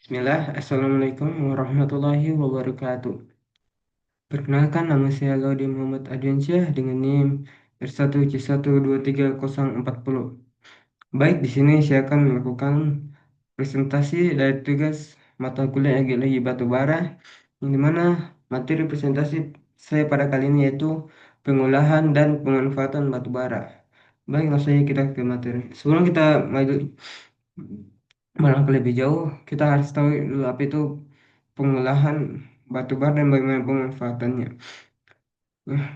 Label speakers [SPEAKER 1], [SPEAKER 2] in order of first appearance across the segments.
[SPEAKER 1] Bismillah, Assalamualaikum warahmatullahi wabarakatuh. Perkenalkan, nama saya Laude Muhammad Adriansyah dengan NIM R1C12304. Baik, di sini saya akan melakukan presentasi dari tugas mata kuliah geologi batu bara, yang dimana materi presentasi saya pada kali ini yaitu pengolahan dan pemanfaatan batu bara. Baik, langsung saja kita ke materi. Sebelum kita maju melangkah lebih jauh, kita harus tahu dulu apa itu pengolahan batu bara dan bagaimana pemanfaatannya.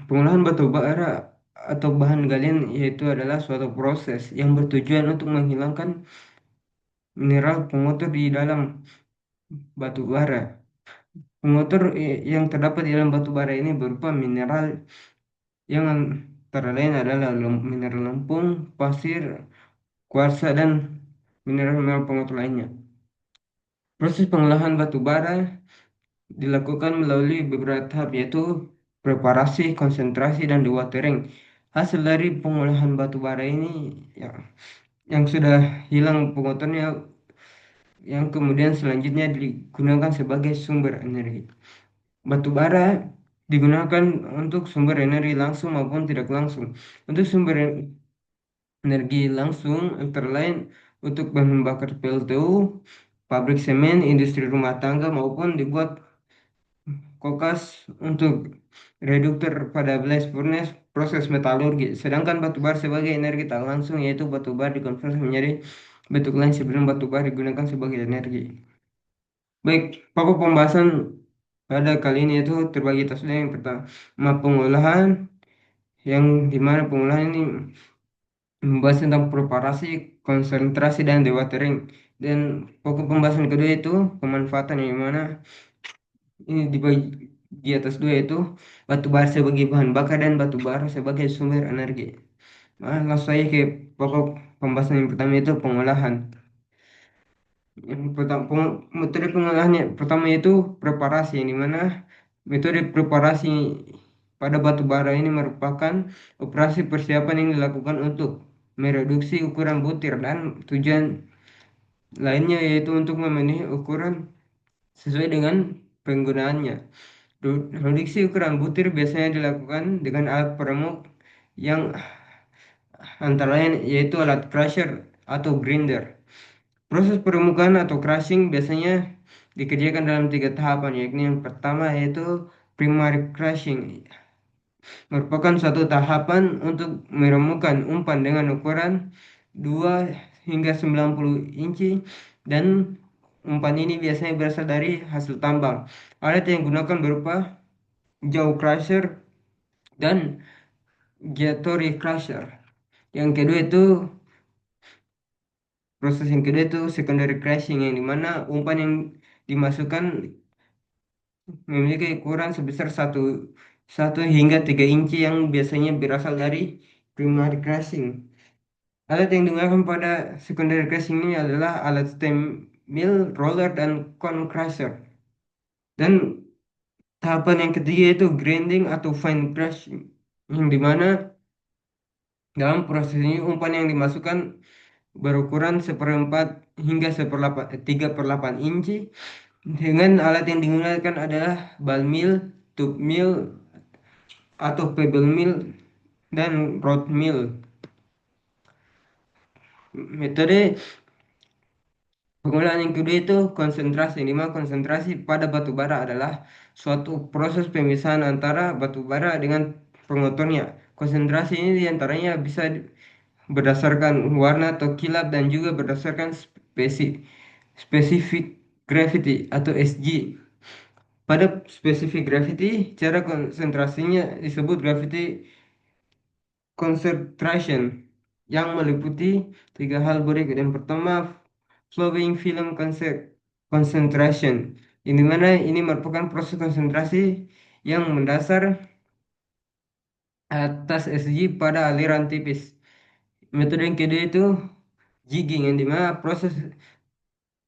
[SPEAKER 1] Pengolahan batu bara atau bahan galian yaitu adalah suatu proses yang bertujuan untuk menghilangkan mineral pengotor di dalam batu bara. Pengotor yang terdapat di dalam batu bara ini berupa mineral yang antara lain adalah mineral lempung, pasir, kuarsa, dan mineral-mineral pengotor lainnya. Proses pengolahan batu bara dilakukan melalui beberapa tahap yaitu preparasi, konsentrasi, dan dewatering. Hasil dari pengolahan batu bara ini ya, yang sudah hilang pengotornya yang kemudian selanjutnya digunakan sebagai sumber energi. Batu bara digunakan untuk sumber energi langsung maupun tidak langsung. Untuk sumber energi langsung antara lain untuk bahan bakar PLTU, pabrik semen, industri rumah tangga maupun dibuat kokas untuk reduktor pada blast furnace proses metalurgi. Sedangkan batu bara sebagai energi tak langsung yaitu batu bara dikonversi menjadi bentuk lain sebelum batu bara digunakan sebagai energi. Baik, pokok pembahasan pada kali ini itu terbagi atas dua. Yang pertama pengolahan, yang dimana pengolahan ini membahas tentang preparasi, konsentrasi, dan dewatering. Dan pokok pembahasan kedua itu pemanfaatan, yang mana ini dibagi di atas dua, yaitu batu bara sebagai bahan bakar dan batu bara sebagai sumber energi. Nah, langsung saja ke pokok pembahasan yang pertama, itu pengolahan. Yang pertama, metode pengolahannya pertama itu preparasi, yang dimana metode preparasi pada batu bara ini merupakan operasi persiapan yang dilakukan untuk mereduksi ukuran butir dan tujuan lainnya yaitu untuk memenuhi ukuran sesuai dengan penggunaannya. Reduksi ukuran butir biasanya dilakukan dengan alat peremuk yang antara lain yaitu alat crusher atau grinder. Proses peremukan atau crushing biasanya dikerjakan dalam tiga tahapan, yakni yang pertama yaitu primary crushing, merupakan suatu tahapan untuk meremukan umpan dengan ukuran 2 hingga 90 inci, dan umpan ini biasanya berasal dari hasil tambang. Alat yang digunakan berupa jaw crusher dan gyratory crusher. Yang kedua itu Proses yang kedua itu secondary crushing, yang dimana umpan yang dimasukkan memiliki ukuran sebesar satu hingga 3 inci yang biasanya berasal dari primary crushing. Alat yang digunakan pada secondary crushing ini adalah alat stem mill, roller, dan cone crusher. Dan tahapan yang ketiga itu grinding atau fine crushing, yang dimana dalam proses ini umpan yang dimasukkan berukuran seperempat hingga 3/8 inci. Dengan alat yang digunakan adalah ball mill, tube mill, atau pebble mill, dan rod mill. Metode pengolahan yang kedua itu konsentrasi, di mana konsentrasi pada batu bara adalah suatu proses pemisahan antara batu bara dengan pengotornya. Konsentrasi ini diantaranya bisa berdasarkan warna atau kilap dan juga berdasarkan specific gravity atau SG. Pada specific gravity, cara konsentrasinya disebut gravity concentration, yang meliputi tiga hal berikut. Yang pertama, flowing film concentration, ini mana ini merupakan proses konsentrasi yang mendasar atas SG pada aliran tipis. Metode yang kedua itu jigging, yang dimana proses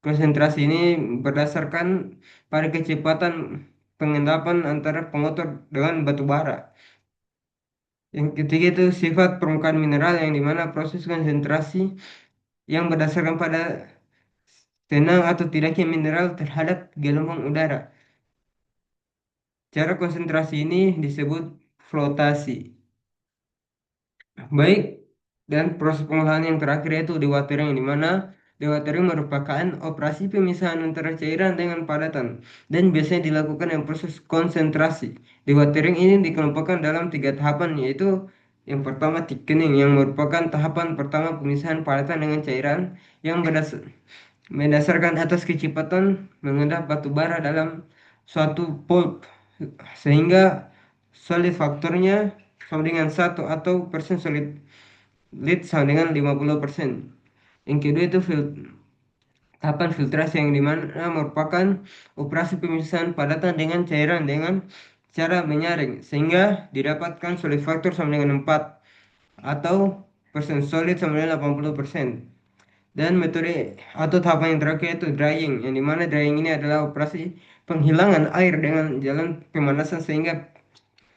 [SPEAKER 1] konsentrasi ini berdasarkan pada kecepatan pengendapan antara pengotor dengan batu bara. Yang ketiga itu sifat permukaan mineral, yang dimana proses konsentrasi yang berdasarkan pada tenang atau tidaknya mineral terhadap gelombang udara. Cara konsentrasi ini disebut flotasi. Baik, dan proses pengolahan yang terakhir yaitu dewatering, di mana dewatering merupakan operasi pemisahan antara cairan dengan padatan dan biasanya dilakukan dengan proses konsentrasi. Dewatering ini dikelompokkan dalam tiga tahapan, yaitu yang pertama thickening, yang merupakan tahapan pertama pemisahan padatan dengan cairan yang berdasarkan atas kecepatan mengendap batu bara dalam suatu pulp sehingga solid faktornya sama dengan satu atau persen solid lead sama dengan 50%. Yang kedua itu tahapan filtrasi yang dimana merupakan operasi pemisahan padatan dengan cairan dengan cara menyaring sehingga didapatkan solid faktor sama dengan 4 atau persen solid sama dengan 80%. Dan metode atau tahapan yang terakhir itu drying, yang dimana drying ini adalah operasi penghilangan air dengan jalan pemanasan sehingga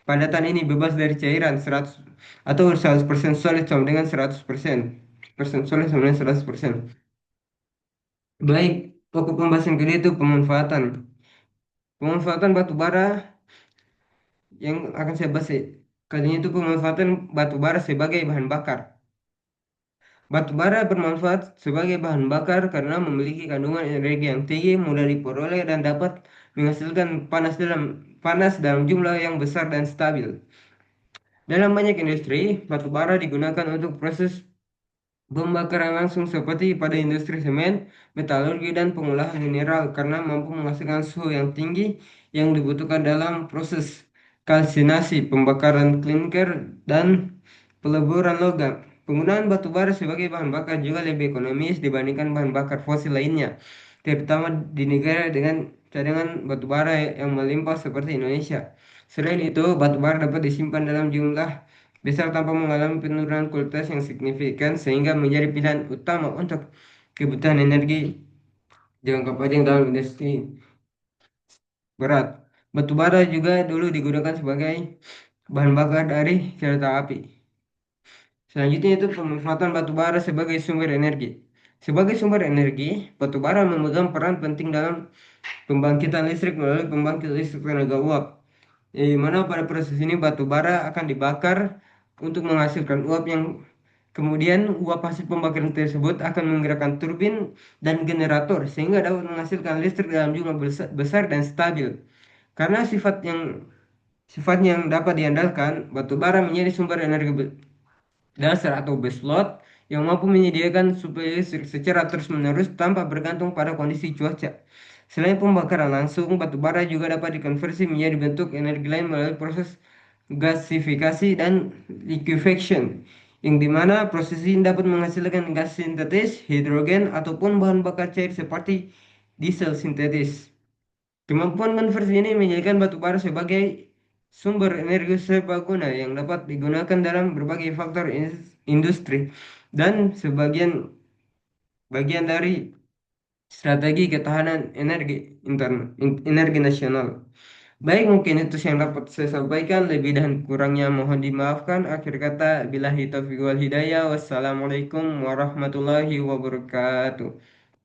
[SPEAKER 1] padatan ini bebas dari cairan 100 atau 100% solid sama dengan 100%. Persen solid sama dengan 100%. Baik, pokok pembahasan kedua itu pemanfaatan. Pemanfaatan batu bara yang akan saya bahas kali ini itu pemanfaatan batu bara sebagai bahan bakar. Batu bara bermanfaat sebagai bahan bakar karena memiliki kandungan energi yang tinggi, mudah diperoleh dan dapat menghasilkan panas dalam jumlah yang besar dan stabil. Dalam banyak industri, batu bara digunakan untuk proses pembakaran langsung seperti pada industri semen, metalurgi, dan pengolahan mineral karena mampu menghasilkan suhu yang tinggi yang dibutuhkan dalam proses kalsinasi, pembakaran klinker, dan peleburan logam. Penggunaan batu bara sebagai bahan bakar juga lebih ekonomis dibandingkan bahan bakar fosil lainnya, terutama di negara dengan cadangan batu bara yang melimpah seperti Indonesia. Selain itu, batu bara dapat disimpan dalam jumlah besar tanpa mengalami penurunan kualitas yang signifikan sehingga menjadi pilihan utama untuk kebutuhan energi jangka panjang dalam industri berat. Batu bara juga dulu digunakan sebagai bahan bakar dari kereta api. Selanjutnya itu pemanfaatan batu bara sebagai sumber energi. Sebagai sumber energi, batu bara memegang peran penting dalam pembangkitan listrik melalui pembangkit listrik tenaga uap. Di mana pada proses ini batu bara akan dibakar untuk menghasilkan uap yang kemudian uap hasil pembakaran tersebut akan menggerakkan turbin dan generator sehingga dapat menghasilkan listrik dalam jumlah besar dan stabil. Karena sifatnya yang dapat diandalkan, batu bara menjadi sumber energi dasar atau baseload yang mampu menyediakan suplai listrik secara terus-menerus tanpa bergantung pada kondisi cuaca. Selain pembakaran langsung, batu bara juga dapat dikonversi menjadi bentuk energi lain melalui proses gasifikasi dan liquefaction, yang dimana proses ini dapat menghasilkan gas sintetis, hidrogen, ataupun bahan bakar cair seperti diesel sintetis. Kemampuan konversi ini menjadikan batu bara sebagai sumber energi serbaguna yang dapat digunakan dalam berbagai faktor industri dan sebagian bagian dari strategi ketahanan energi energi nasional. Baik, mungkin itu yang dapat saya sampaikan. Lebih dan kurangnya mohon dimaafkan. Akhir kata, billahi taufiq wal hidayah. Wassalamualaikum warahmatullahi wabarakatuh.